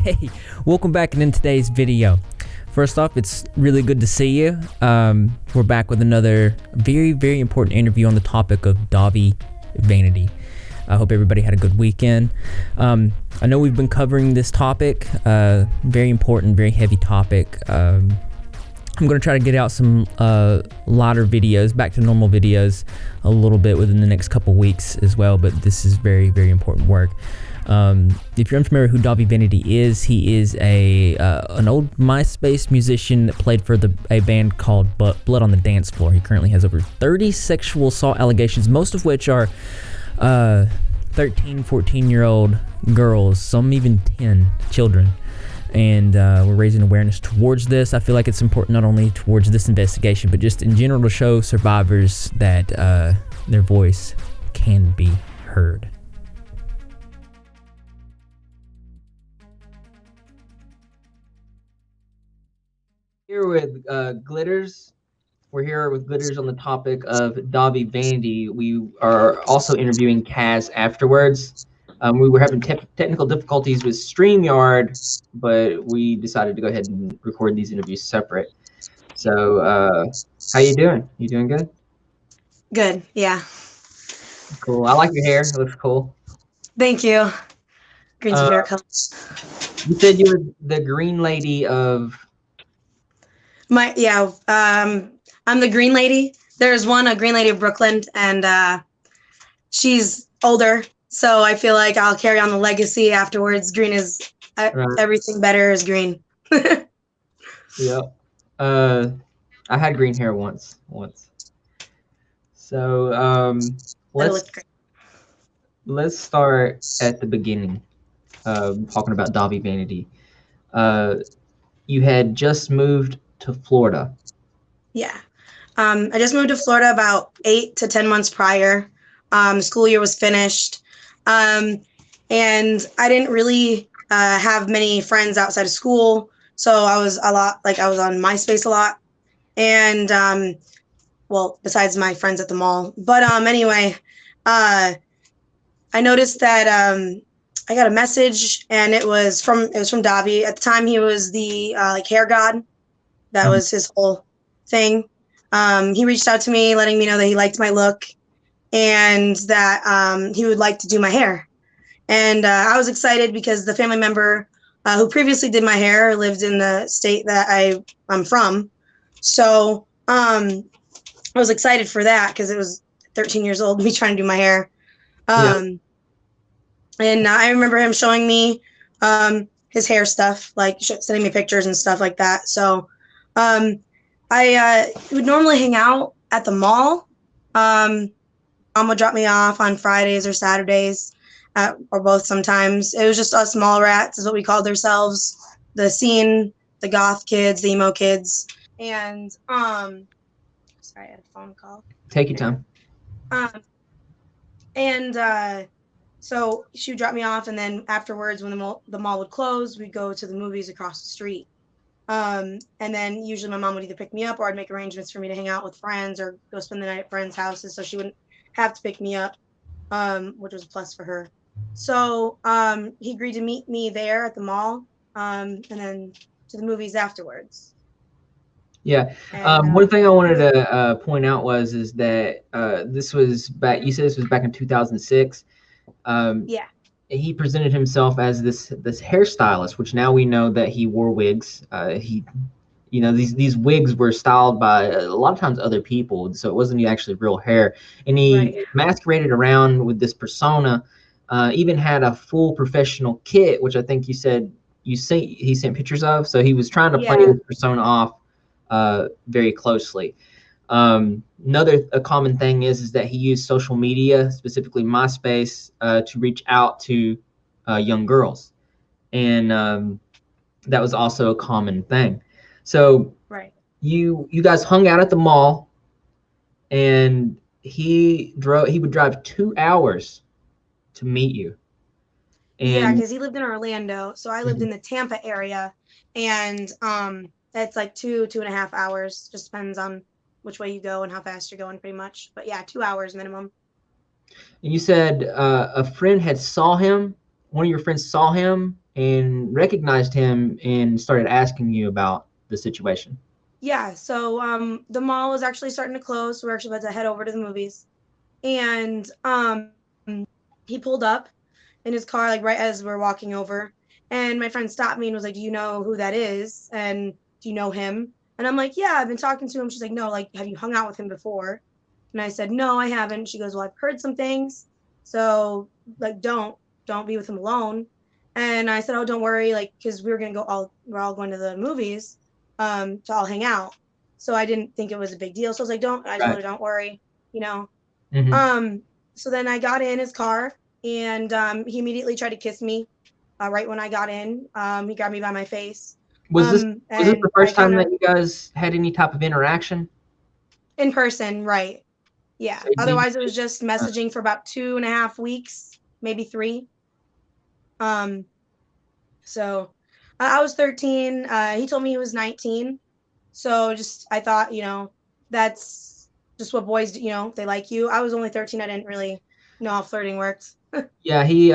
Hey, welcome back in today's video. First off, it's really good to see you. We're back with another very important interview on the topic of Dahvie Vanity. I hope everybody had a good weekend. I know we've been covering this topic, very important, very heavy topic. I'm going to try to get out some lighter videos, back to normal videos a little bit within the next couple weeks as well, but this is very important work. If you're unfamiliar who Dahvie Vanity is, he is an old MySpace musician that played for a band called Blood on the Dance Floor. He currently has over 30 sexual assault allegations, most of which are 13, 14-year-old girls, some even 10 children. And we're raising awareness towards this. I feel like it's important not only towards this investigation, but just in general to show survivors that their voice can be heard. Here with Glitters. We're here with Glitters on the topic of Dahvie Vanity. We are also interviewing Cas afterwards. We were having technical difficulties with StreamYard, but we decided to go ahead and record these interviews separate. So, how you doing? You doing good? Good, yeah. Cool. I like your hair. It looks cool. Thank you. Green's your favorite color. You said you were the green lady of... I'm the green lady. There's a green lady of Brooklyn, and she's older, so I feel like I'll carry on the legacy afterwards. Green is everything better is green. Yeah. I had green hair once. So let's start at the beginning. Talking about Dahvie Vanity. You had just moved to Florida. Yeah. I just moved to Florida about 8 to 10 months prior. School year was finished. And I didn't really have many friends outside of school. So I was I was on MySpace a lot. And besides my friends at the mall. But anyway, I noticed that I got a message, and it was from Dahvie. At the time, he was the hair god. That was his whole thing. He reached out to me, letting me know that he liked my look and that he would like to do my hair. And I was excited because the family member who previously did my hair lived in the state that I'm from. So I was excited for that because it was 13 years old, me trying to do my hair. And I remember him showing me his hair stuff, like sending me pictures and stuff like that. So I would normally hang out at the mall. Mom would drop me off on Fridays or Saturdays, or both sometimes. It was just us mall rats is what we called ourselves. The scene, the goth kids, the emo kids. And sorry, I had a phone call. Take your time. So she would drop me off, and then afterwards, when the mall would close, we'd go to the movies across the street. And then usually my mom would either pick me up, or I'd make arrangements for me to hang out with friends or go spend the night at friends' houses, so she wouldn't have to pick me up, which was a plus for her. So he agreed to meet me there at the mall, and then to the movies afterwards. Yeah. One thing I wanted to point out is that this was back. You said this was back in 2006. Yeah. He presented himself as this hairstylist, which now we know that he wore wigs. These wigs were styled by a lot of times other people, so it wasn't actually real hair. And he masqueraded around with this persona. Even had a full professional kit, which I think you said he sent pictures of. So he was trying to play his persona off very closely. A common thing is that he used social media, specifically MySpace, to reach out to young girls, and that was also a common thing. So you guys hung out at the mall, and he would drive 2 hours to meet you. And because he lived in Orlando, so I lived in the Tampa area, and it's like 2.5 hours. Just depends on which way you go and how fast you're going, pretty much. But yeah, 2 hours minimum. And you said a friend had saw him. One of your friends saw him and recognized him and started asking you about the situation. Yeah, so the mall was actually starting to close, so we're actually about to head over to the movies. And he pulled up in his car like right as we're walking over, and my friend stopped me and was like, "Do you know who that is? And do you know him?" And I'm like, "Yeah, I've been talking to him." She's like, "No, like, have you hung out with him before?" And I said, "No, I haven't." She goes, "Well, I've heard some things, so like, don't be with him alone." And I said, "Oh, don't worry, like, because we're all going to the movies, to all hang out." So I didn't think it was a big deal. So I was like, "Don't." I told Right. her, "Don't worry, you know." Hmm. Um, so then I got in his car, and he immediately tried to kiss me right when I got in. He grabbed me by my face. Was this was this And the I first kind time of that you guys had any type of interaction? in person, right? Yeah. So do you, Otherwise, it was just messaging for about 2.5 weeks, maybe three. Um, so I was 13. He told me he was 19. So just I thought, that's just what boys do, they like you. I was only 13. I didn't really know how flirting worked. yeah, he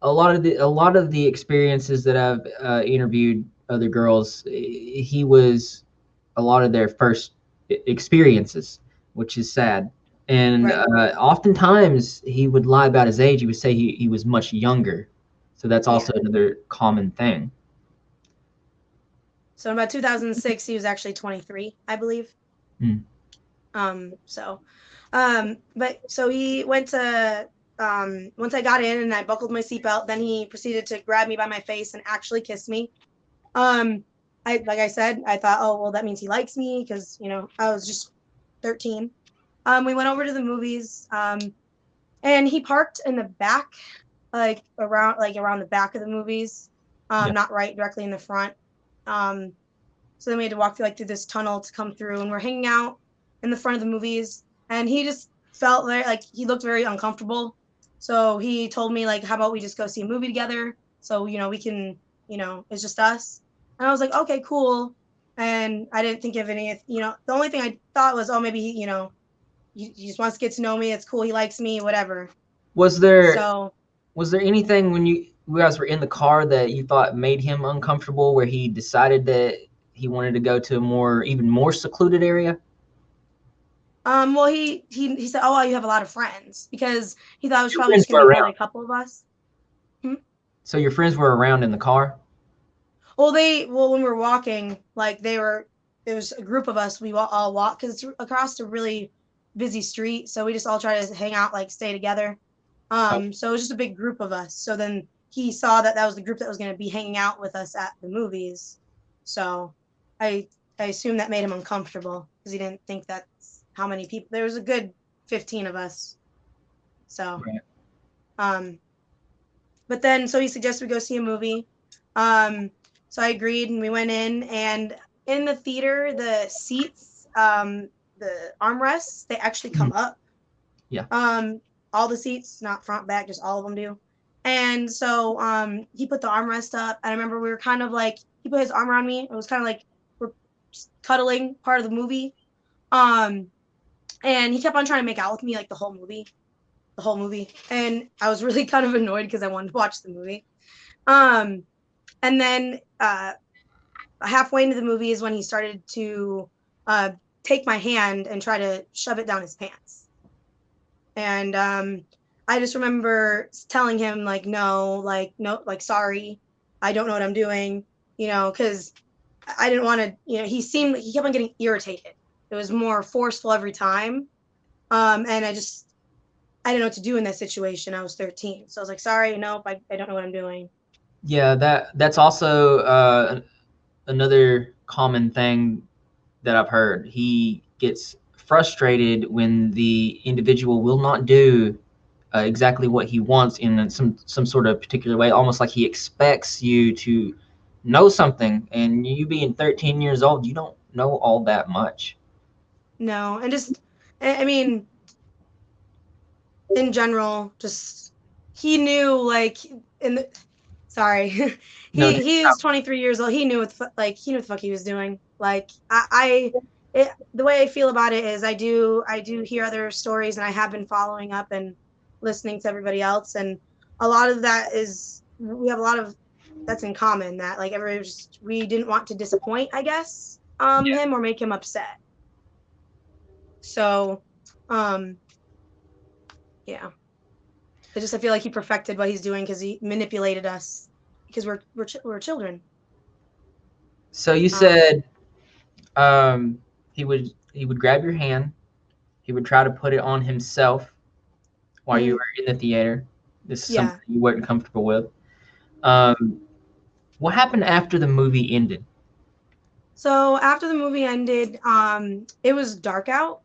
a lot of the experiences that I've interviewed other girls, he was a lot of their first experiences, which is sad. And Right. oftentimes he would lie about his age. He would say he was much younger. So that's Yeah. also another common thing. So in about 2006, he was actually 23, I believe. Mm. So, but so he went to, once I got in and I buckled my seatbelt, then he proceeded to grab me by my face and actually kiss me. Um, like I said, I thought, oh, well, that means he likes me because, I was just 13. We went over to the movies, and he parked in the back, like around the back of the movies, Yeah. not right directly in the front. Um, So then we had to walk through this tunnel to come through, and we're hanging out in the front of the movies. And he just felt very like he looked very uncomfortable. So he told me like, "How about we just go see a movie together? So we can, it's just us." And I was like, "Okay, cool." And I didn't think of any, the only thing I thought was, "Oh, maybe he just wants to get to know me. It's cool. He likes me, whatever." Was there So was there anything when you guys were in the car that you thought made him uncomfortable, where he decided that he wanted to go to a even more secluded area? well, he said, "Oh, well, you have a lot of friends," because he thought it was Your probably friends just gonna were be around. probably a couple of us. Hmm? So your friends were around in the car? Well, when we were walking, like there was a group of us. We all walk because it's across a really busy street, so we just all try to hang out, like stay together. Oh, So it was just a big group of us. So then he saw that that was the group that was going to be hanging out with us at the movies. So I I assume that made him uncomfortable because he didn't think that's how many people. There was a good 15 of us. So right. um, but then so he suggested we go see a movie. Um, so I agreed, and we went in. And in the theater, the seats, the armrests, they actually Mhm. come up. Yeah. Um, all the seats, not front, back, just all of them do. And so he put the armrest up, and I remember we were kind of like he put his arm around me. It was kind of like we're cuddling part of the movie. Um, and he kept on trying to make out with me like the whole movie, and I was really kind of annoyed because I wanted to watch the movie. Um, and then halfway into the movie is when he started to uh, take my hand and try to shove it down his pants. And I just remember telling him like, no, like no, like sorry, I don't know what I'm doing, because I didn't want to. He kept on getting irritated. It was more forceful every time, and I didn't know what to do in that situation. I was 13, so I was like, sorry, nope, I don't know what I'm doing. Yeah, that's also another common thing that I've heard. He gets frustrated when the individual will not do exactly what he wants in some sort of particular way, almost like he expects you to know something. And you being 13 years old, you don't know all that much. No, and just I mean, in general, just he knew like in the sorry, No, he was 23 years old. He knew he knew what the fuck he was doing. Like the way I feel about it is I do hear other stories, and I have been following up and listening to everybody else, and a lot of that is we have a lot of that's in common, that like we didn't want to disappoint, I guess, him or make him upset. So, yeah. I feel like he perfected what he's doing because he manipulated us because we're children. So you said he would grab your hand, he would try to put it on himself while you were in the theater. This is something you weren't comfortable with. What happened after the movie ended? So after the movie ended, it was dark out.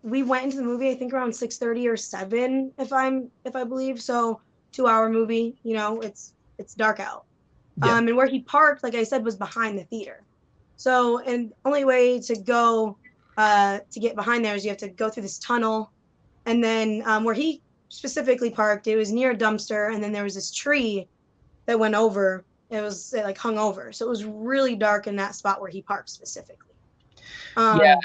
We went into the movie, I think around 6:30 or 7, if I believe. So 2-hour movie, you know, it's dark out. Yeah. And where he parked, like I said, was behind the theater. So, and only way to go to get behind there is you have to go through this tunnel, and then where he specifically parked, it was near a dumpster, and then there was this tree that went over. It like hung over, so it was really dark in that spot where he parked specifically. Yeah,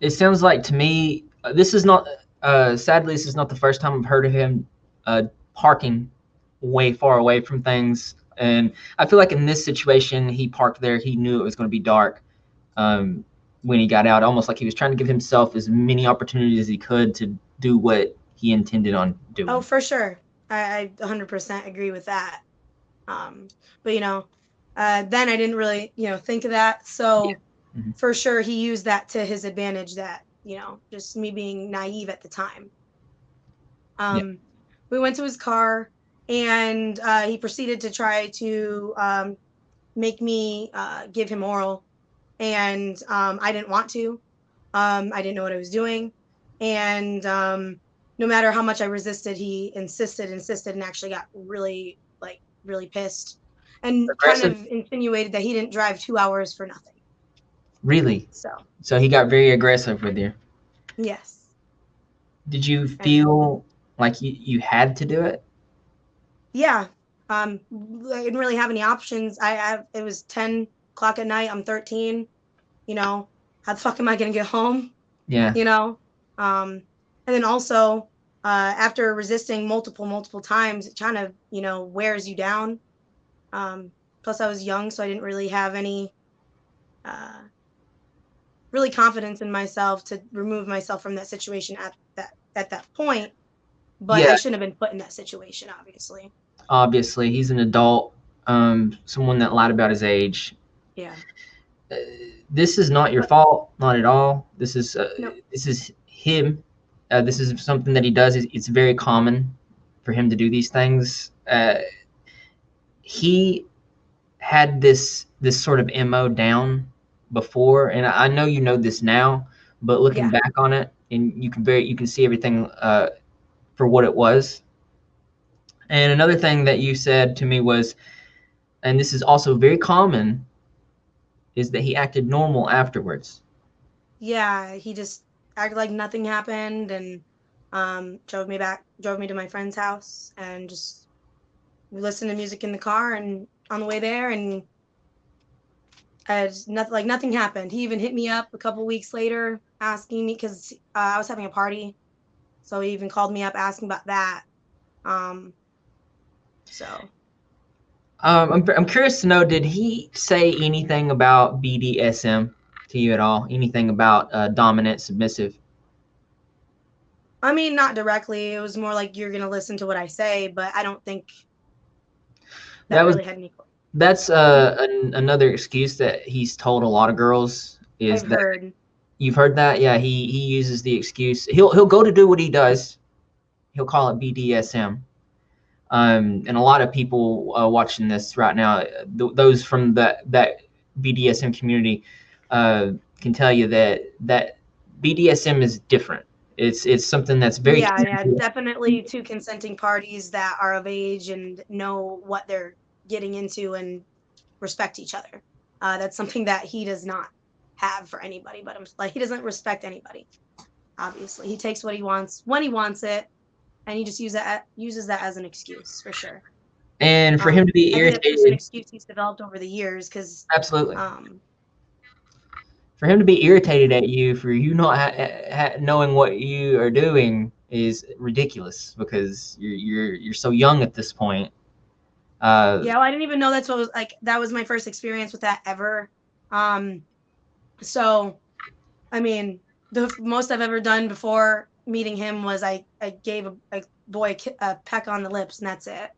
it sounds like to me this is not. Sadly, this is not the first time I've heard of him parking way far away from things. And I feel like in this situation, he parked there. He knew it was going to be dark when he got out, almost like he was trying to give himself as many opportunities as he could to do what he intended on doing. Oh, for sure. I 100% agree with that. But, you know, then I didn't really, you know, think of that. So for sure, he used that to his advantage, that, you know, just me being naive at the time. We went to his car, and he proceeded to try to make me give him oral. And I didn't want to. I didn't know what I was doing. And no matter how much I resisted, he insisted, and actually got really pissed. And aggressive. Kind of insinuated that he didn't drive 2 hours for nothing. Really? So he got very aggressive with you? Yes. Did you feel like you had to do it? Yeah. I didn't really have any options. It was 10 o'clock at night. I'm 13. You know, how the fuck am I gonna get home? Yeah. You know? And then also, after resisting multiple times, it kind of, you know, wears you down. Plus I was young, so I didn't really have any really confidence in myself to remove myself from that situation at that point. But I shouldn't have been put in that situation, obviously. Obviously, he's an adult, someone that lied about his age. Yeah. This is not your fault, not at all. This is this is him. This is something that he does. It's very common for him to do these things. He had this sort of MO down before, and I know you know this now, but looking back on it, and you can see everything for what it was. And another thing that you said to me was, and this is also very common, is that he acted normal afterwards. Yeah, he just acted like nothing happened, and drove me to my friend's house, and just listened to music in the car and on the way there, and nothing happened. He even hit me up a couple weeks later asking me, because I was having a party, so he even called me up asking about that. I'm curious to know, did he say anything about BDSM to you at all? Anything about dominant, submissive? I mean, not directly. It was more like, you're gonna listen to what I say, but I don't think that really had any. That's another excuse that he's told a lot of girls. Is I've heard. You've heard that? Yeah, he uses the excuse. He'll go to do what he does. He'll call it BDSM. And a lot of people watching this right now, those from that BDSM community, can tell you that BDSM is different. It's something that's very definitely two consenting parties that are of age and know what they're getting into and respect each other. That's something that he does not have for anybody, but he doesn't respect anybody. Obviously, he takes what he wants when he wants it, and he just uses that as an excuse, for sure. And for him to be irritated, it's an excuse he's developed over the years, because absolutely. For him to be irritated at you for you not knowing what you are doing is ridiculous, because you're so young at this point. Yeah, well, I didn't even know that's what was like. That was my first experience with that ever. So, I mean, the most I've ever done before meeting him was I gave a boy a peck on the lips, and that's it.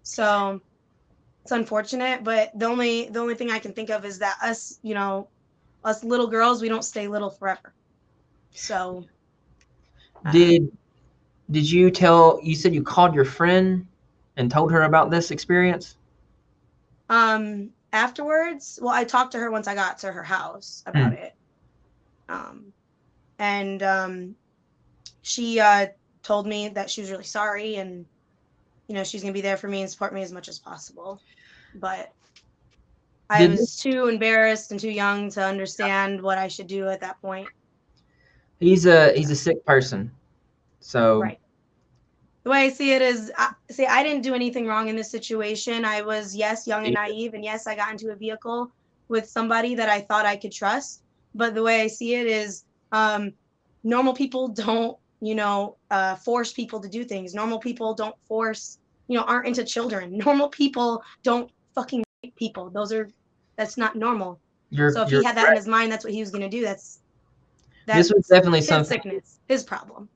So it's unfortunate, but the only thing I can think of is that us, us little girls, we don't stay little forever. So, did you said you called your friend and told her about this experience? afterwards, well, I talked to her once I got to her house about it. And she told me that she was really sorry, and she's gonna be there for me and support me as much as possible. But I was too embarrassed and too young to understand what I should do at that point. He's a sick person, so right. The way I see it is, I didn't do anything wrong in this situation. I was, yes, young and naive, and yes, I got into a vehicle with somebody that I thought I could trust. But the way I see it is, normal people don't, force people to do things. Normal people don't force, aren't into children. Normal people don't fucking rape people. That's not normal. So if he had that in his mind, that's what he was going to do. That's this was definitely his something. Sickness, his problem.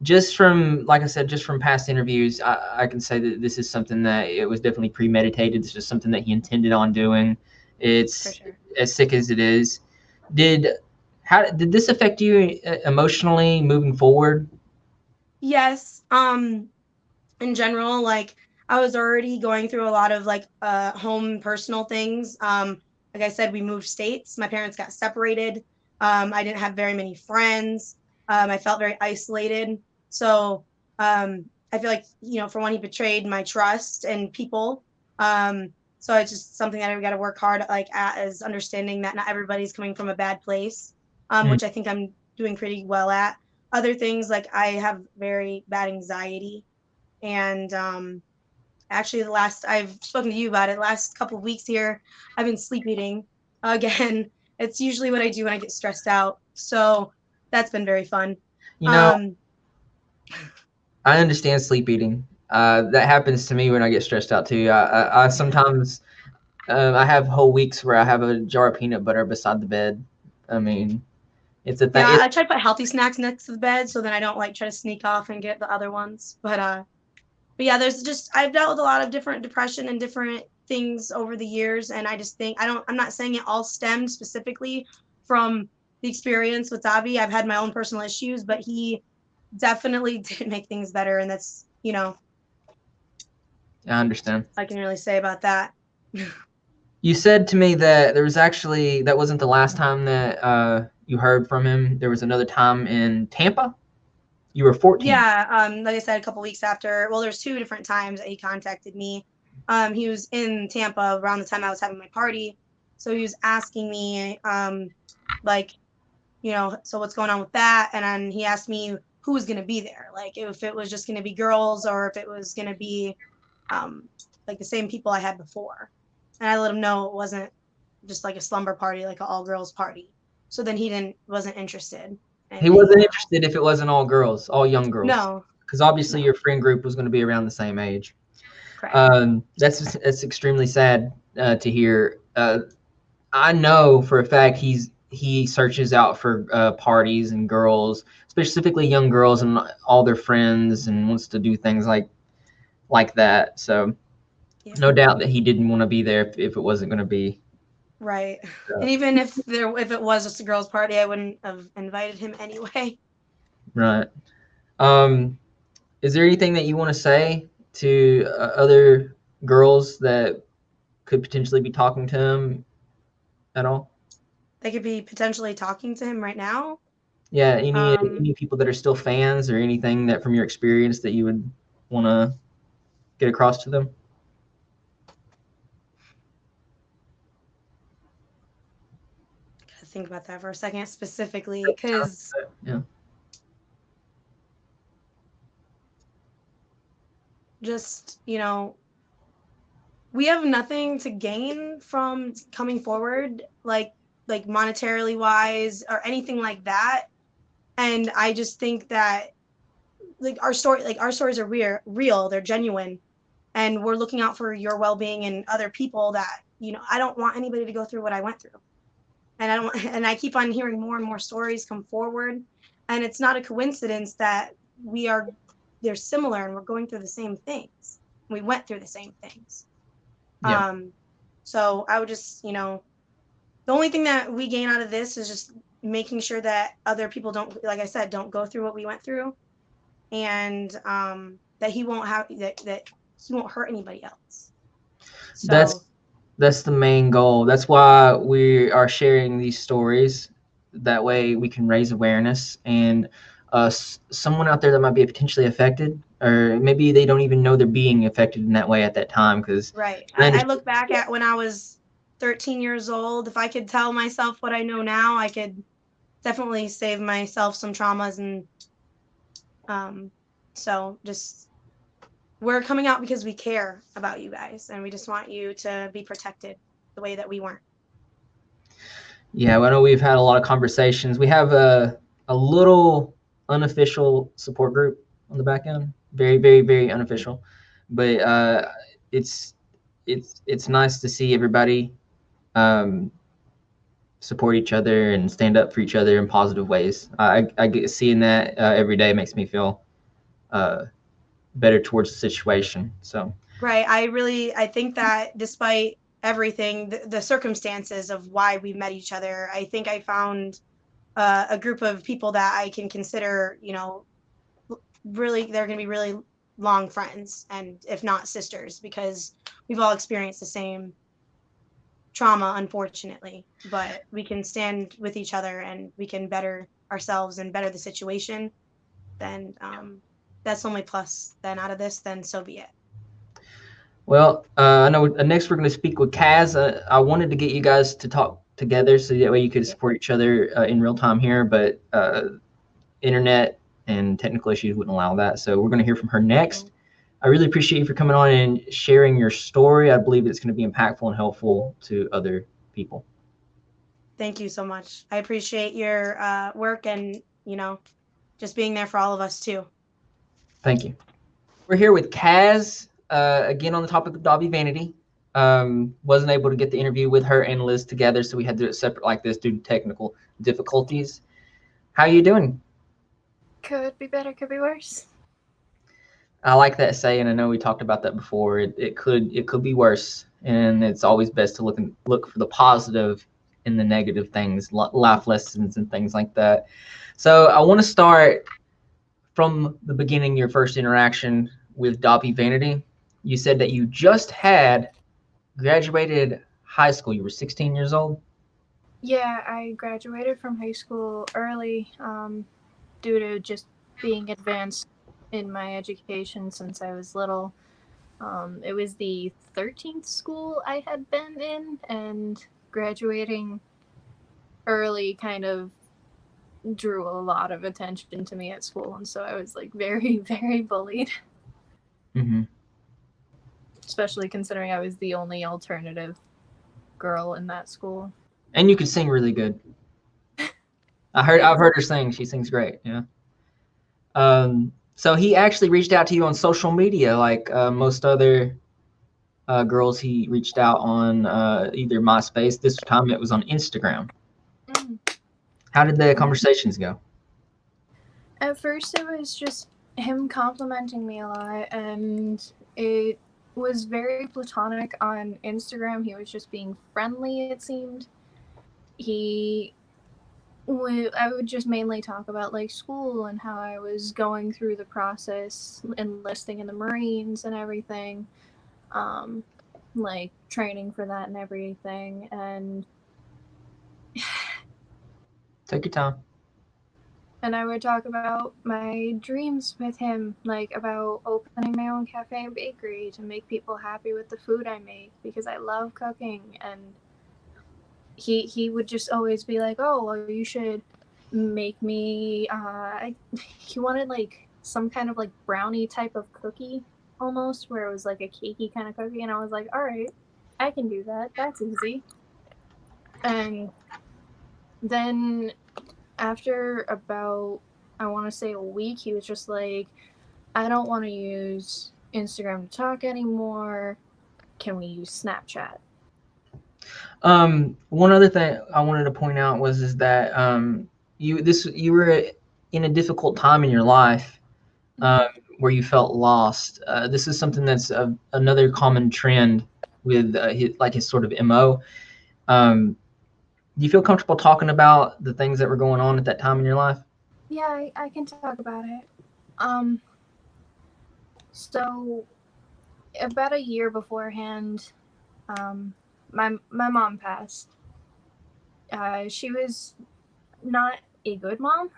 Just from, like I said, just from past interviews, I can say that this is something that it was definitely premeditated. This is something that he intended on doing. It's sure. As sick as it is. How did this affect you emotionally moving forward? Yes. In general, like I was already going through a lot of like home personal things. Like I said, we moved states. My parents got separated. I didn't have very many friends. I felt very isolated. So I feel like, for one, he betrayed my trust and people. So it's just something that I got to work hard at is understanding that not everybody's coming from a bad place, which I think I'm doing pretty well at. Other things, like I have very bad anxiety. And actually, I've spoken to you about it, last couple of weeks here, I've been sleep eating again. It's usually what I do when I get stressed out. So that's been very fun. I understand sleep eating. That happens to me when I get stressed out too. I sometimes I have whole weeks where I have a jar of peanut butter beside the bed. I mean, it's a thing. Yeah, I try to put healthy snacks next to the bed so then I don't try to sneak off and get the other ones. But yeah, I've dealt with a lot of different depression and different things over the years, and I just think I'm not saying it all stemmed specifically from the experience with Dahvie. I've had my own personal issues, but he definitely did make things better, and that's I understand. I can really say about that. You said to me that that wasn't the last time that you heard from him. There was another time in Tampa. You were 14. Yeah, like I said, a couple weeks after. Well, there's 2 different times that he contacted me. He was in Tampa around the time I was having my party, so he was asking me, so what's going on with that? And then he asked me who was going to be there, like if it was just going to be girls or if it was going to be like the same people I had before. And I let him know it wasn't just like a slumber party, like an all girls party. So then he wasn't interested. He wasn't interested if it wasn't all girls, all young girls. No, because obviously your friend group was going to be around the same age. Correct. That's extremely sad to hear. I know for a fact he searches out for parties and girls, specifically young girls and all their friends, and wants to do things like that. So no doubt that he didn't want to be there if it wasn't going to be. Right. And even if it was just a girls' party, I wouldn't have invited him anyway. Right. Is there anything that you want to say to other girls that could potentially be talking to him at all? They could be potentially talking to him right now? Yeah, any people that are still fans or anything that from your experience that you would want to get across to them? Gotta think about that for a second specifically, because just, we have nothing to gain from coming forward, like monetarily wise or anything like that. And I just think that our stories are real, they're genuine. and we're looking out for your well-being and other people that, you know, I don't want anybody to go through what I went through. And I keep on hearing more and more stories come forward. And it's not a coincidence that they're similar and we're going through the same things. We went through the same things. Yeah. So I would just, you know, the only thing that we gain out of this is just making sure that other people don't, like I said, don't go through what we went through, and that he won't hurt anybody else. So that's the main goal. That's why we are sharing these stories. That way we can raise awareness, and someone out there that might be potentially affected, or maybe they don't even know they're being affected in that way at that time. Because right, I look back at when I was 13 years old. If I could tell myself what I know now, I could definitely save myself some traumas. And so just, we're coming out because we care about you guys, and we just want you to be protected the way that we weren't. Yeah, I know we've had a lot of conversations. We have a little unofficial support group on the back end, very, very, very unofficial, but it's nice to see everybody support each other and stand up for each other in positive ways. I get seeing that every day makes me feel better towards the situation. So right, I think that despite everything, the circumstances of why we met each other, I think I found a group of people that I can consider, you know, really, they're going to be really long friends, and if not sisters, because we've all experienced the same trauma, unfortunately, but we can stand with each other and we can better ourselves and better the situation. Then that's the only plus then out of this, then so be it. well, I know next we're going to speak with Cas. I wanted to get you guys to talk together so that way you could support each other in real time here, but internet and technical issues wouldn't allow that. So we're going to hear from her next. I really appreciate you for coming on and sharing your story. I believe it's going to be impactful and helpful to other people. Thank you so much. I appreciate your work, and, you know, just being there for all of us too. Thank you. We're here with Cas again on the topic of Dahvie Vanity. Wasn't able to get the interview with her and Liz together, so we had to do it separate like this due to technical difficulties. How are you doing? Could be better, could be worse. I like that saying. I know we talked about that before. It could be worse, and it's always best to look for the positive in the negative things, life lessons and things like that. So I want to start from the beginning. Your first interaction with Dahvie Vanity. You said that you just had graduated high school. You were 16 years old. Yeah, I graduated from high school early due to just being advanced in my education since I was little. It was the 13th school I had been in, and graduating early kind of drew a lot of attention to me at school, and so I was like very, very bullied. Mm-hmm. Especially considering I was the only alternative girl in that school. And you could sing really good. I've heard her sing. She sings great. Yeah. So he actually reached out to you on social media, like most other girls. He reached out on either MySpace. This time it was on Instagram. Mm. How did the conversations go? At first, it was just him complimenting me a lot, and it was very platonic on Instagram. He was just being friendly, it seemed. I would just mainly talk about like school and how I was going through the process, enlisting in the Marines and everything, like training for that and everything. And take your time. And I would talk about my dreams with him, like about opening my own cafe and bakery to make people happy with the food I make, because I love cooking. And he would just always be like, oh, well, you should make me he wanted like some kind of like brownie type of cookie almost, where it was like a cakey kind of cookie, and I was like, all right, I can do that, that's easy. And then after about, I want to say a week, he was just like, I don't want to use Instagram to talk anymore? Can we use Snapchat? One other thing I wanted to point out is that you were in a difficult time in your life where you felt lost. This is something that's another common trend with his sort of MO. Do you feel comfortable talking about the things that were going on at that time in your life? Yeah, I can talk about it. So about a year beforehand, my mom passed. She was not a good mom.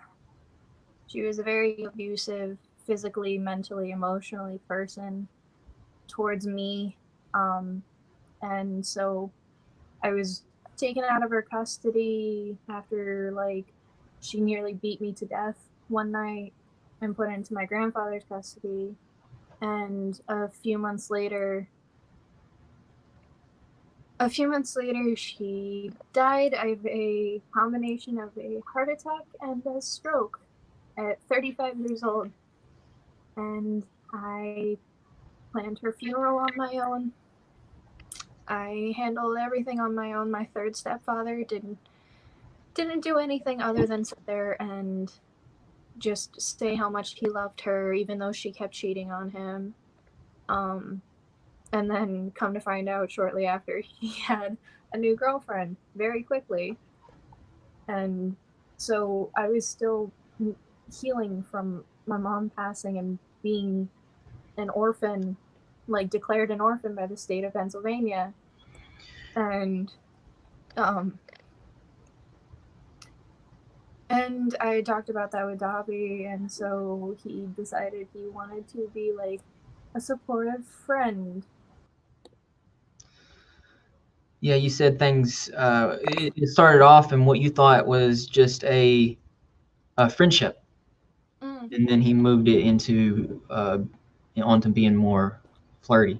She was a very abusive, physically, mentally, emotionally person towards me. And so I was taken out of her custody after she nearly beat me to death one night and put into my grandfather's custody. And a few months later, she died of a combination of a heart attack and a stroke at 35 years old. And I planned her funeral on my own. I handled everything on my own. My third stepfather didn't do anything other than sit there and just say how much he loved her, even though she kept cheating on him. And then come to find out shortly after, he had a new girlfriend very quickly. And so I was still healing from my mom passing and being an orphan, declared an orphan by the state of Pennsylvania. And I talked about that with Dahvie, and so he decided he wanted to be a supportive friend. Yeah, you said things. It started off in what you thought was just a friendship, and then he moved it into onto being more flirty.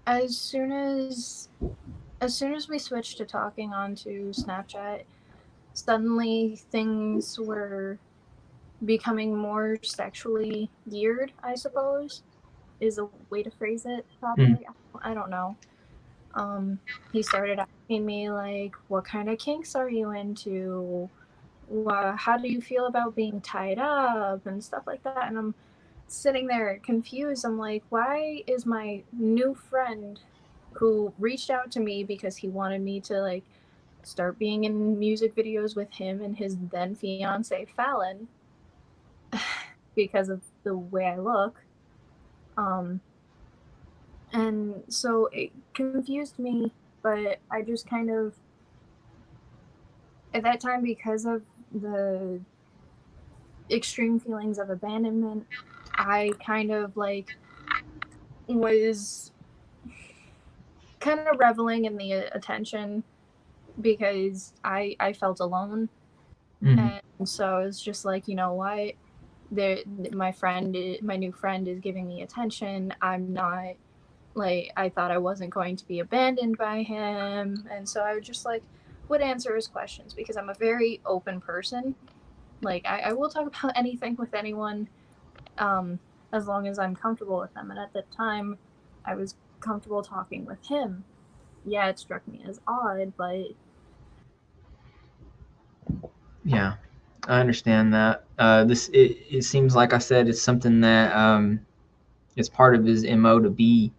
As soon as we switched to talking onto Snapchat, suddenly things were becoming more sexually geared, I suppose, is a way to phrase it properly. I don't know. He started asking me what kind of kinks are you into? How do you feel about being tied up and stuff like that? And I'm sitting there confused. I'm like, why is my new friend who reached out to me because he wanted me to start being in music videos with him and his then fiance Fallon because of the way I look. And so it confused me, but I just kind of, at that time, because of the extreme feelings of abandonment, I kind of was kind of reveling in the attention because I felt alone. And so it's just you know what, my new friend is giving me attention. I'm not I thought I wasn't going to be abandoned by him, and so I would just would answer his questions because I'm a very open person. I will talk about anything with anyone, as long as I'm comfortable with them. And at that time, I was comfortable talking with him. Yeah, it struck me as odd, but Yeah, I understand that. It seems like I said it's something that it's part of his MO to be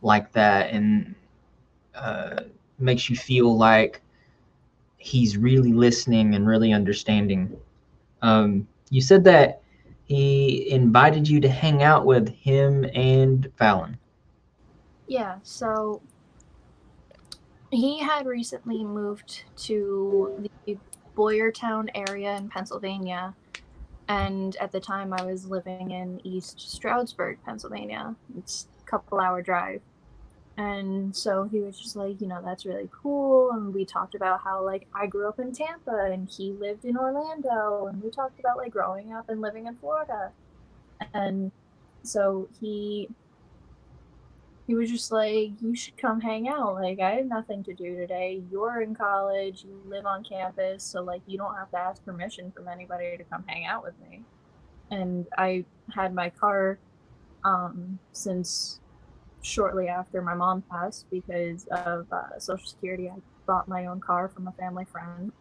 like that, and makes you feel like he's really listening and really understanding. You said that he invited you to hang out with him and Fallon. yeah. So he had recently moved to the Boyertown area in Pennsylvania. And at the time, I was living in East Stroudsburg, Pennsylvania. It's a couple-hour drive. And so he was just that's really cool. And we talked about how I grew up in Tampa and he lived in Orlando. And we talked about growing up and living in Florida. And so he was just you should come hang out. I have nothing to do today. You're in college, you live on campus, so you don't have to ask permission from anybody to come hang out with me. And I had my car since shortly after my mom passed because of Social Security. I bought my own car from a family friend,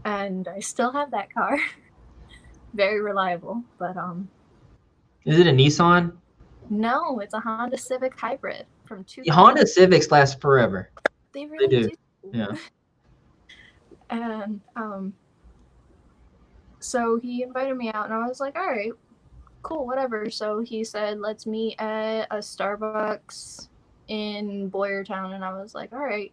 and I still have that car. Very reliable, but Is it a Nissan? no, it's a Honda Civic Hybrid from 2000. Honda Civics last forever. They really do. do. Yeah. And so he invited me out, and I was like, all right, cool, whatever. So he said, let's meet at a Starbucks in Boyertown, and I was like, all right.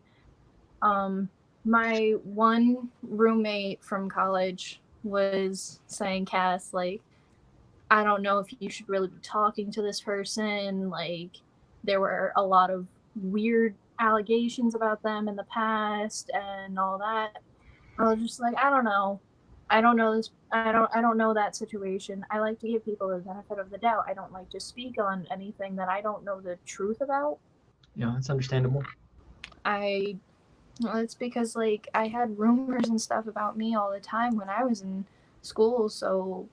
My one roommate from college was saying, Cass, like, I don't know if you should really be talking to this person. Like, there were a lot of weird allegations about them in the past and all that. I was just like, I don't know. I don't know this. I don't know that situation. I like to give people the benefit of the doubt. I don't like to speak on anything that I don't know the truth about. Yeah, that's understandable. Well, it's because, like, I had rumors and stuff about me all the time when I was in school, so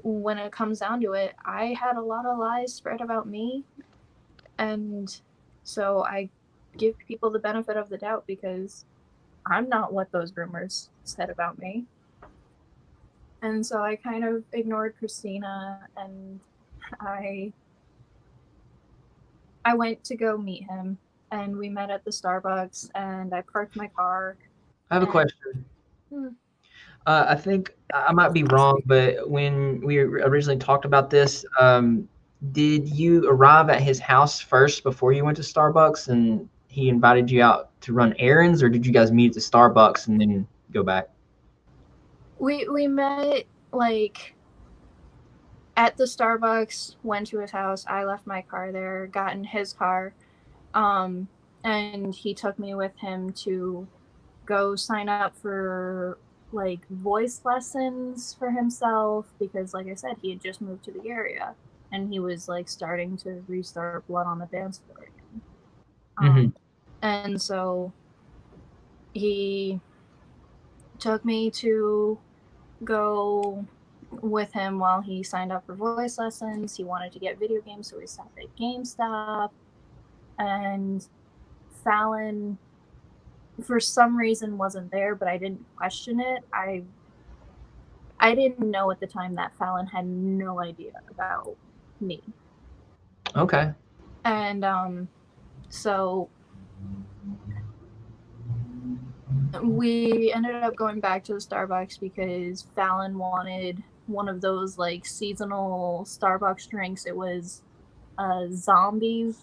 when it comes down to it, I had a lot of lies spread about me, and so I give people the benefit of the doubt because I'm not what those rumors said about me. And so I kind of ignored Christina, and I went to go meet him. And we met at the Starbucks, and I parked my car. I have a question. I think I might be wrong, but when we originally talked about this, did you arrive at his house first before you went to Starbucks, and he invited you out to run errands, or did you guys meet at the Starbucks and then go back? We met, like, at the Starbucks, went to his house. I left my car there, got in his car. And he took me with him to go sign up for, like, voice lessons for himself because, like I said, he had just moved to the area and he was, like, starting to restart Blood on the Dance Floor again. And so he took me to go with him while he signed up for voice lessons. He wanted to get video games, so we stopped at GameStop. And Fallon, for some reason, wasn't there, but I didn't question it. I didn't know at the time that Fallon had no idea about me. Okay. And so we ended up going back to the Starbucks because Fallon wanted one of those, like, seasonal Starbucks drinks. It was a zombie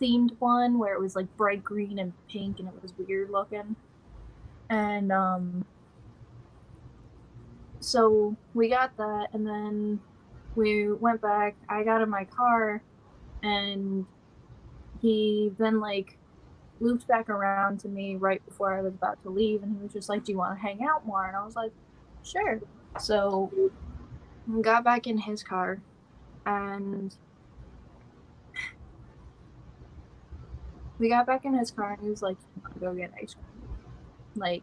themed one where it was, like, bright green and pink and it was weird looking. And so we got that, and then we went back. I got in my car, and he then, like, looped back around to me right before I was about to leave, and he was just like, do you want to hang out more? And I was like, sure. So we got back in his car, and we got back in his car, and he was like, you want to go get ice cream? Like,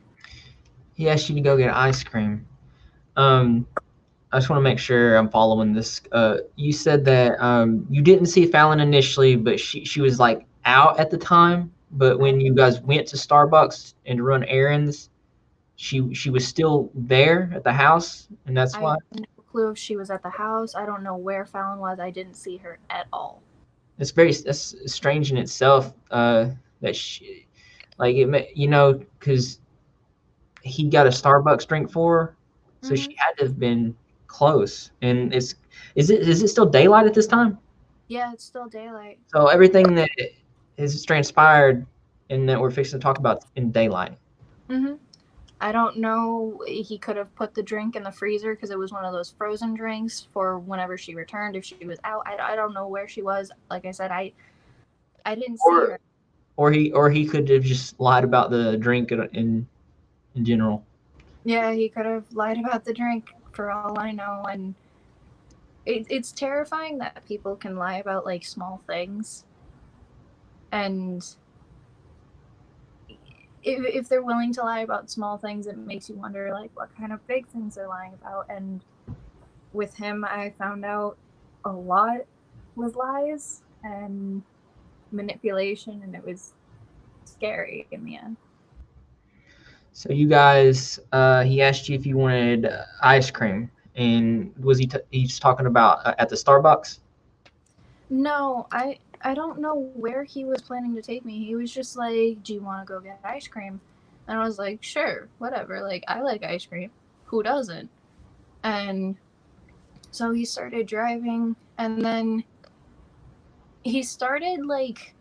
he asked you to go get ice cream. I just want to make sure I'm following this. You said that you didn't see Fallon initially, but she was, like, out at the time. But when you guys went to Starbucks and to run errands, she was still there at the house, and that's why. I have no clue if she was at the house. I don't know where Fallon was. I didn't see her at all. That's strange in itself. That she, like, it, you know, because he got a Starbucks drink for her, so she had to have been close. And is it still daylight at this time? Yeah, it's still daylight. So everything that has transpired and that we're fixing to talk about in daylight. I don't know. He could have put the drink in the freezer because it was one of those frozen drinks for whenever she returned. If she was out, I don't know where she was. Like I said, I didn't see her. Or he could have just lied about the drink in general. Yeah, he could have lied about the drink for all I know. And it's terrifying that people can lie about, like, small things. And if they're willing to lie about small things, it makes you wonder, like, what kind of big things they're lying about. And with him, I found out a lot with lies, and manipulation, and it was scary in the end. So you guys, he asked you if you wanted ice cream, and was he's talking about at the Starbucks? No, I don't know where he was planning to take me. He was just like, "Do you want to go get ice cream?" And I was like, "Sure, whatever. Like, I like ice cream. Who doesn't?" And so he started driving, and then he started like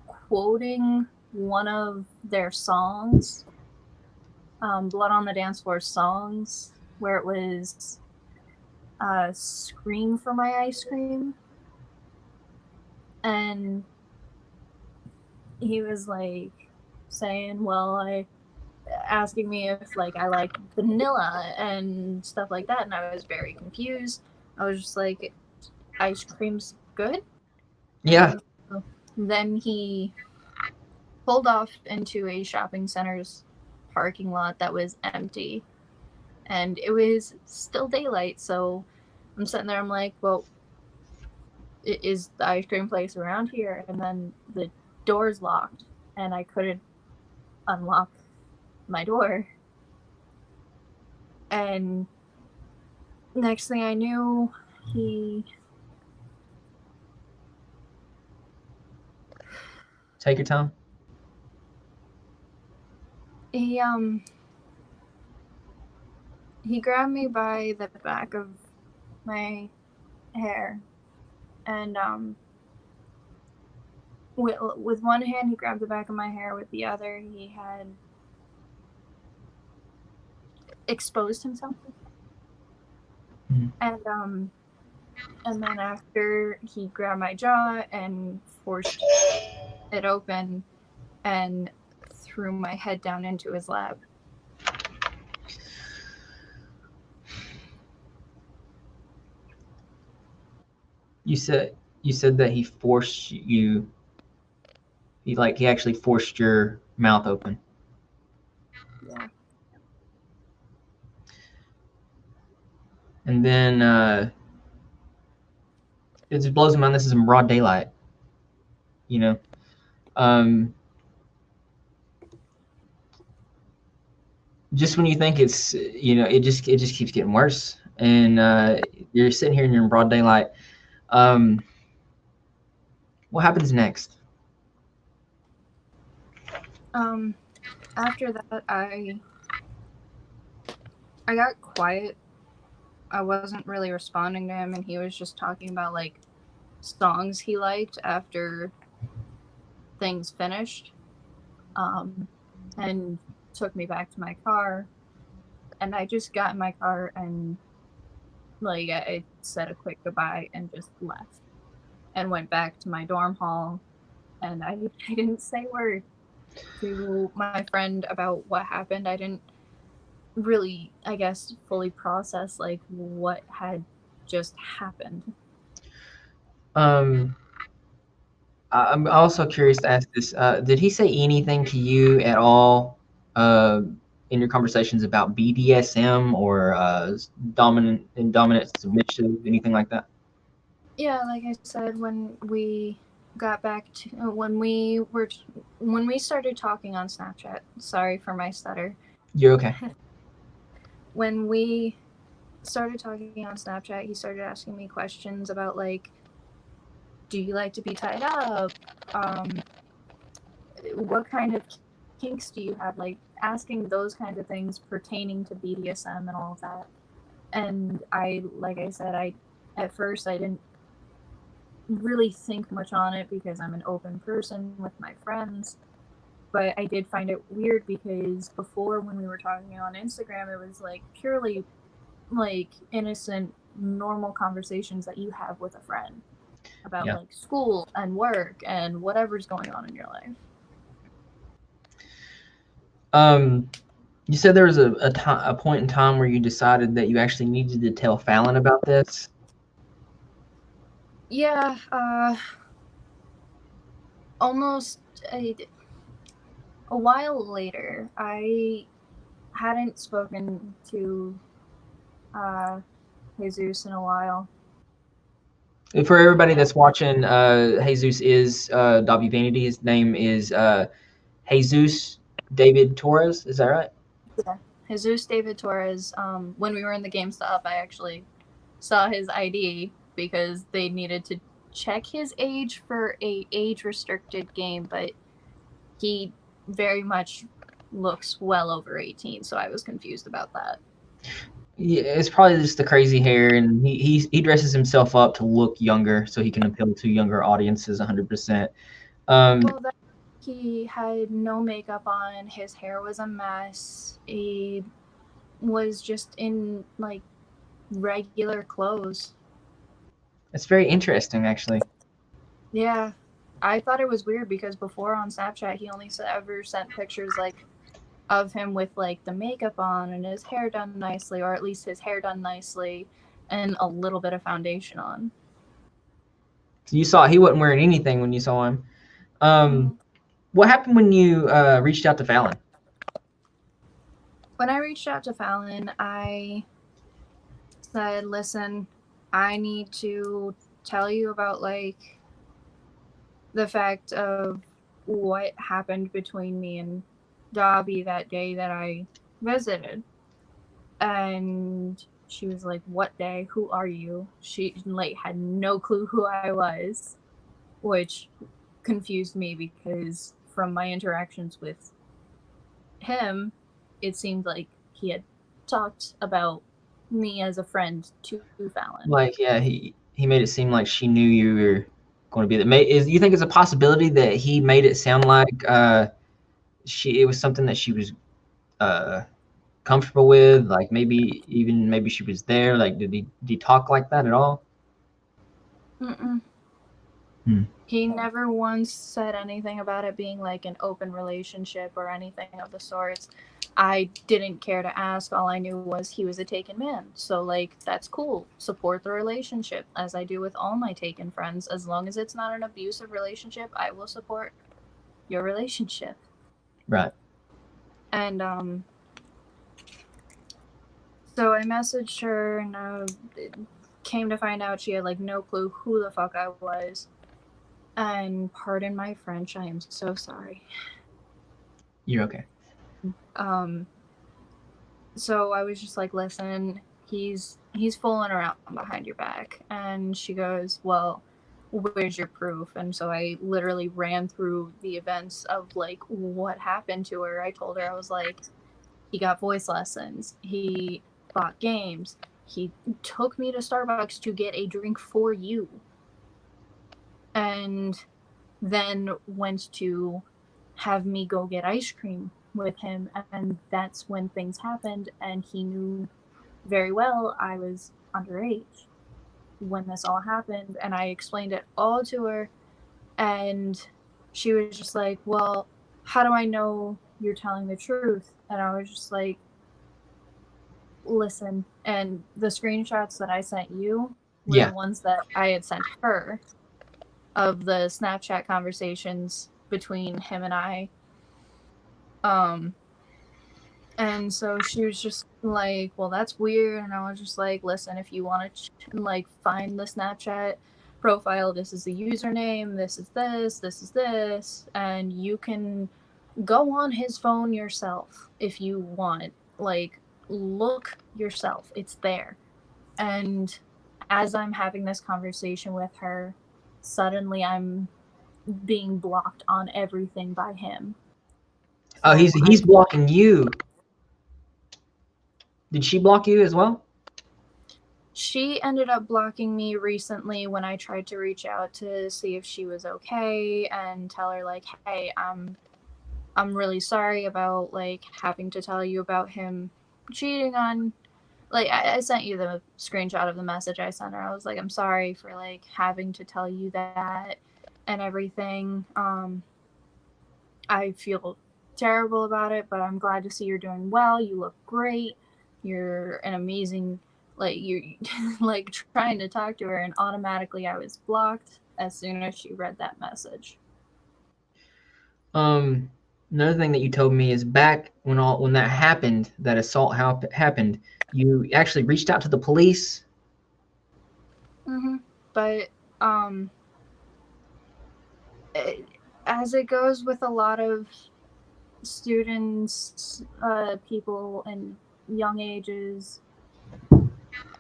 quoting one of their songs, Blood on the Dance Floor songs, where it was "Scream for My Ice Cream," and he was like saying, well, asking me if like I like vanilla and stuff like that, and I was very confused. I was just like, ice cream's good. Yeah. And then he pulled off into a shopping center's parking lot that was empty, and it was still daylight. So I'm sitting there, I'm like, well, is the ice cream place around here? And then the door's locked, and I couldn't unlock my door. And next thing I knew, he... Take your time. He grabbed me by the back of my hair, and with one hand he grabbed the back of my hair, with the other he had exposed himself. Mm-hmm. And then after, he grabbed my jaw and forced it open and threw my head down into his lap. You said that he forced you. He actually forced your mouth open. Yeah. And then it just blows my mind. This is in broad daylight. You know, just when you think it's, it just keeps getting worse, and you're sitting here and you're in broad daylight. What happens next? After that, I got quiet. I wasn't really responding to him, and he was just talking about like songs he liked after things finished, and took me back to my car. And I just got in my car and like I said a quick goodbye and just left, and went back to my dorm hall, and I didn't say a word to my friend about what happened. I didn't really, I guess, fully process like what had just happened. I'm also curious to ask this. Did he say anything to you at all in your conversations about BDSM or dominant submissive, anything like that? Yeah, like I said, when we got back to when we started talking on Snapchat. Sorry for my stutter. You're okay. When we started talking on Snapchat, he started asking me questions about like, do you like to be tied up? What kind of kinks do you have? Like asking those kinds of things pertaining to BDSM and all of that. And like I said, at first I didn't really think much on it because I'm an open person with my friends. But I did find it weird because before, when we were talking on Instagram, it was like purely like innocent, normal conversations that you have with a friend about like school and work and whatever's going on in your life. You said there was a point in time where you decided that you actually needed to tell Fallon about this. Yeah, almost a while later. I hadn't spoken to Jesus in a while, For everybody that's watching, Jesus is Dahvie Vanity. His name is Jesus David Torres. Is that right? Yeah. Jesus David Torres. When we were in the GameStop, I actually saw his ID because they needed to check his age for a age restricted game, but he very much looks well over 18, so I was confused about that. Yeah, it's probably just the crazy hair, and he dresses himself up to look younger so he can appeal to younger audiences 100%. Well, he had no makeup on, his hair was a mess, he was just in like regular clothes. It's very interesting, actually. Yeah, I thought it was weird because before on Snapchat he only ever sent pictures like of him with like the makeup on and his hair done nicely, or at least his hair done nicely, and a little bit of foundation on. You saw he wasn't wearing anything when you saw him. What happened when you reached out to Fallon? When I reached out to Fallon, I said, listen, I need to tell you about like the fact of what happened between me and Dahvie that day that I visited. And she was like, what day? Who are you? She like had no clue who I was, which confused me because from my interactions with him, it seemed like he had talked about me as a friend to Fallon. Like, yeah, he made it seem like she knew you were going to be there. You think it's a possibility that he made it sound like it was something that she was comfortable with? Like maybe she was there. Like, did he talk like that at all? Mm-mm. He never once said anything about it being like an open relationship or anything of the sorts. I didn't care to ask. All I knew was he was a taken man. So, like, that's cool. Support the relationship, as I do with all my taken friends. As long as it's not an abusive relationship, I will support your relationship. Right. And, so I messaged her and came to find out she had, like, no clue who the fuck I was. And pardon my French, I am so sorry. You're okay. So I was just like, listen, he's fooling around behind your back. And she goes, well, where's your proof? And so I literally ran through the events of like what happened to her. I told her, I was like, he got voice lessons, he bought games, he took me to Starbucks to get a drink for you, and then went to have me go get ice cream with him, and that's when things happened, and he knew very well I was underage when this all happened, and I explained it all to her, and she was just like, well, how do I know you're telling the truth? And I was just like, listen, and the screenshots that I sent you were the ones that I had sent her of the Snapchat conversations between him and I. And so she was just like, well, that's weird. And I was just like, listen, if you want to like find the Snapchat profile, this is the username, this is this, and you can go on his phone yourself if you want. Like, look yourself, it's there. And as I'm having this conversation with her, suddenly I'm being blocked on everything by him. Oh, he's blocking you. Did she block you as well? She ended up blocking me recently when I tried to reach out to see if she was okay and tell her like, hey, I'm really sorry about like having to tell you about him cheating on. Like, I sent you the screenshot of the message I sent her. I was like, I'm sorry for like having to tell you that and everything. I feel terrible about it, but I'm glad to see you're doing well. You look great. You're an amazing, like, you're like trying to talk to her, and automatically I was blocked as soon as she read that message. Another thing that you told me is back when that happened, that assault happened, you actually reached out to the police. But As it goes with a lot of students, people in young ages,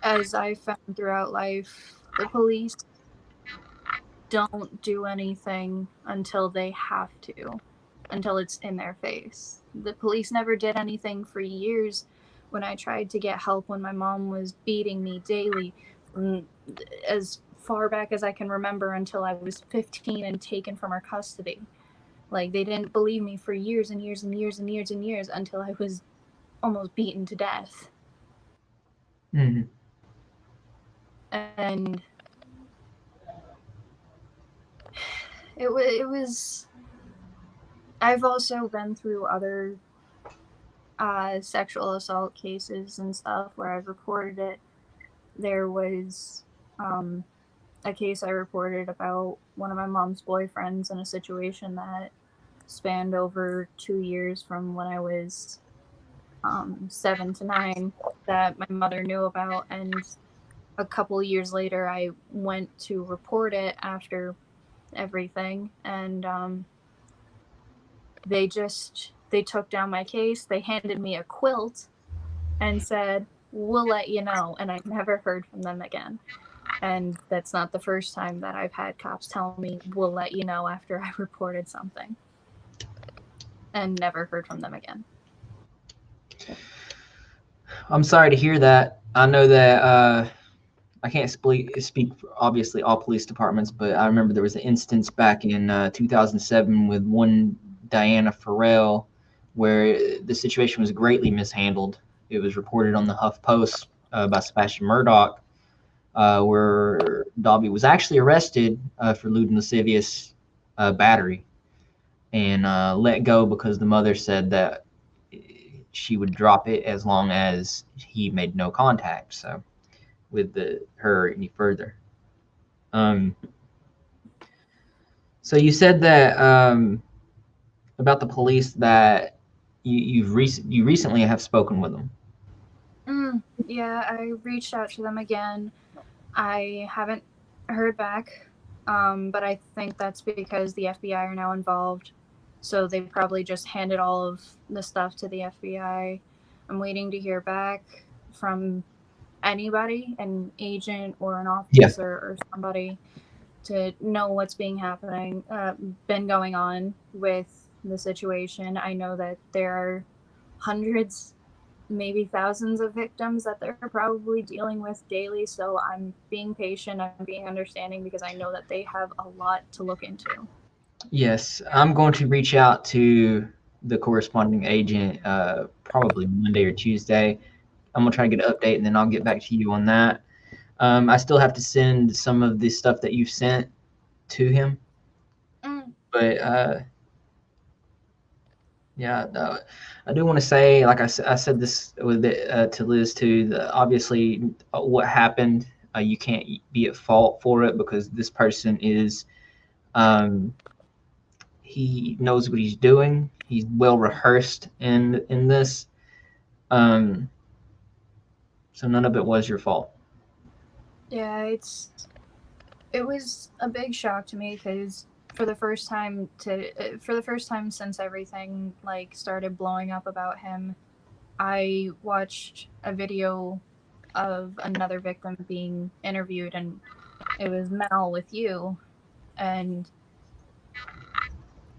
as I found throughout life, the police don't do anything until they have to, until it's in their face. The police never did anything for years when I tried to get help when my mom was beating me daily, as far back as I can remember, until I was 15 and taken from her custody. Like, they didn't believe me for years and years and years and years and years until I was almost beaten to death. Mm-hmm. And it was I've also been through other sexual assault cases and stuff where I've reported it. There was a case I reported about one of my mom's boyfriends in a situation that spanned over 2 years from when I was 7 to 9 that my mother knew about, and a couple years later I went to report it after everything, and they took down my case. They handed me a quilt and said, "We'll let you know," and I never heard from them again. And that's not the first time that I've had cops tell me, "We'll let you know," after I reported something, and never heard from them again. I'm sorry to hear that. I know that I can't speak for obviously all police departments, but I remember there was an instance back in 2007 with one Diana Farrell where the situation was greatly mishandled. It was reported on the Huffpost by Sebastian Murdoch, where Dahvie was actually arrested for lewd and lascivious battery and let go because the mother said that she would drop it as long as he made no contact. So with her any further. So you said that about the police that you recently have spoken with them. Yeah, I reached out to them again. I haven't heard back, but I think that's because the FBI are now involved. So they probably just handed all of the stuff to the FBI. I'm waiting to hear back from anybody, an agent or an officer or somebody, to know what's been going on with the situation. I know that there are hundreds, maybe thousands of victims that they're probably dealing with daily. So I'm being patient, I'm being understanding, because I know that they have a lot to look into. Yes, I'm going to reach out to the corresponding agent probably Monday or Tuesday. I'm going to try to get an update, and then I'll get back to you on that. I still have to send some of the stuff that you've sent to him. But yeah, I do want to say, like I said this with it, to Liz too, obviously what happened, you can't be at fault for it because this person is he knows what he's doing. He's well rehearsed in this. So none of it was your fault. Yeah, it was a big shock to me because for the first time since everything like started blowing up about him, I watched a video of another victim being interviewed, and it was Mal with you, and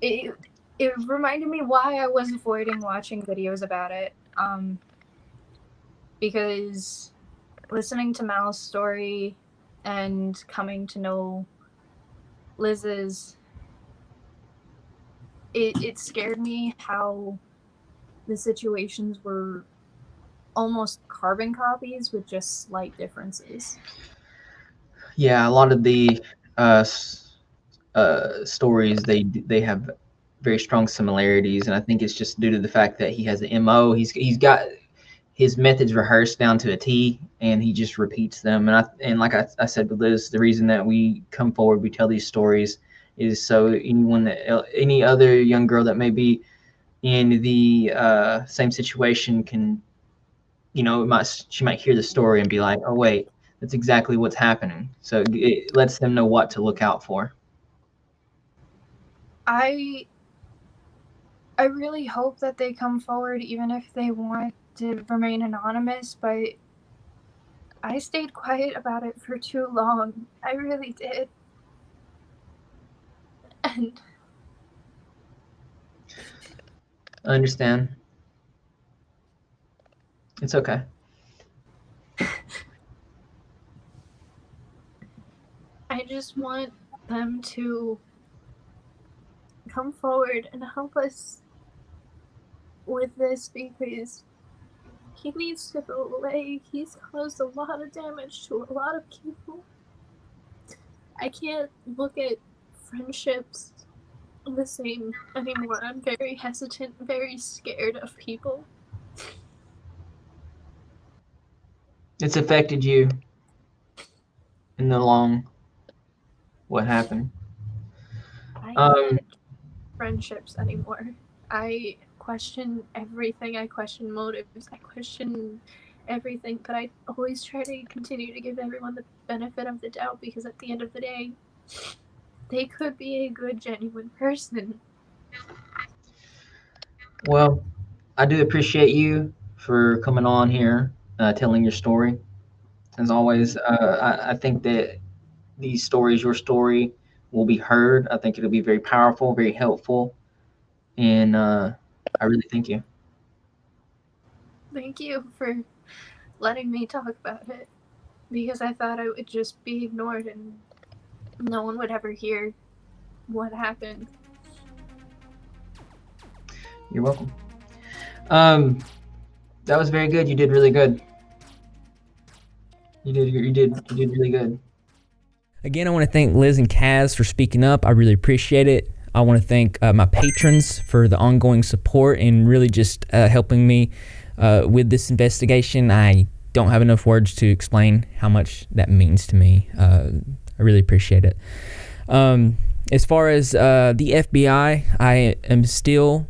it reminded me why I was avoiding watching videos about it, because listening to Mal's story and coming to know Liz's, it scared me how the situations were almost carbon copies with just slight differences. Yeah, a lot of the stories, they have very strong similarities, and I think it's just due to the fact that he has an MO. He's got his methods rehearsed down to a T, and he just repeats them. And like I said with Liz, the reason that we come forward, we tell these stories, is so any other young girl that may be in the same situation can, she might hear the story and be like, oh wait, that's exactly what's happening. So it lets them know what to look out for. I really hope that they come forward, even if they want to remain anonymous, but I stayed quiet about it for too long. I really did. And I understand. It's okay. I just want them to come forward and help us with this, because he needs to go away. He's caused a lot of damage to a lot of people. I can't look at friendships the same anymore. I'm very hesitant, very scared of people. It's affected you in the long. What happened? I can't friendships anymore. I question everything. I question motives. I question everything, but I always try to continue to give everyone the benefit of the doubt, because at the end of the day, they could be a good, genuine person. Well, I do appreciate you for coming on here, telling your story. As always, I think that these stories, your story, will be heard. I think it'll be very powerful, very helpful, and I really thank you. Thank you for letting me talk about it, because I thought I would just be ignored and no one would ever hear what happened. You're welcome. That was very good. You did really good. You did really good. Again, I want to thank Liz and Cas for speaking up. I really appreciate it. I want to thank my patrons for the ongoing support and really just helping me with this investigation. I don't have enough words to explain how much that means to me. I really appreciate it. As far as the FBI, I am still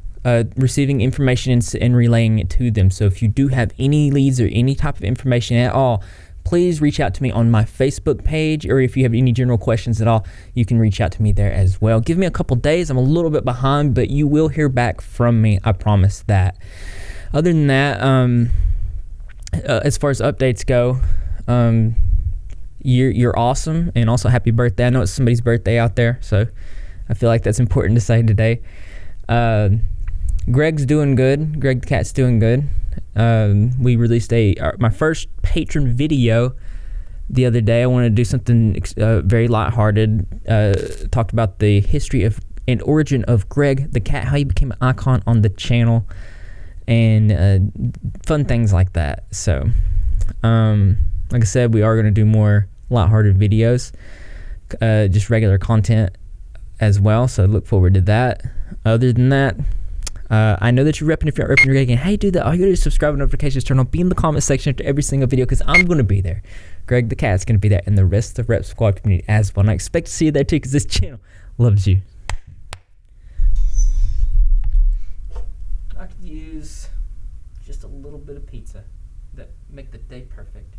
receiving information and relaying it to them. So if you do have any leads or any type of information at all, please reach out to me on my Facebook page, or if you have any general questions at all, you can reach out to me there as well. Give me a couple days. I'm a little bit behind, but you will hear back from me. I promise that. Other than that, as far as updates go, you're awesome, and also happy birthday. I know it's somebody's birthday out there, so I feel like that's important to say today. Greg's doing good. Greg the cat's doing good. We released my first patron video the other day. I wanted to do something very lighthearted. Talked about the history of and origin of Greg the cat, how he became an icon on the channel, and fun things like that. So, like I said, we are going to do more lighthearted videos, just regular content as well. So look forward to that. Other than that, I know that you're repping. If you're not repping, you're getting, how you do that? All you gotta do is subscribe, notifications turn on, be in the comment section after every single video, because I'm gonna be there. Greg the cat's gonna be there, and the rest of the Rep Squad community as well. And I expect to see you there too, because this channel loves you. I could use just a little bit of pizza that make the day perfect.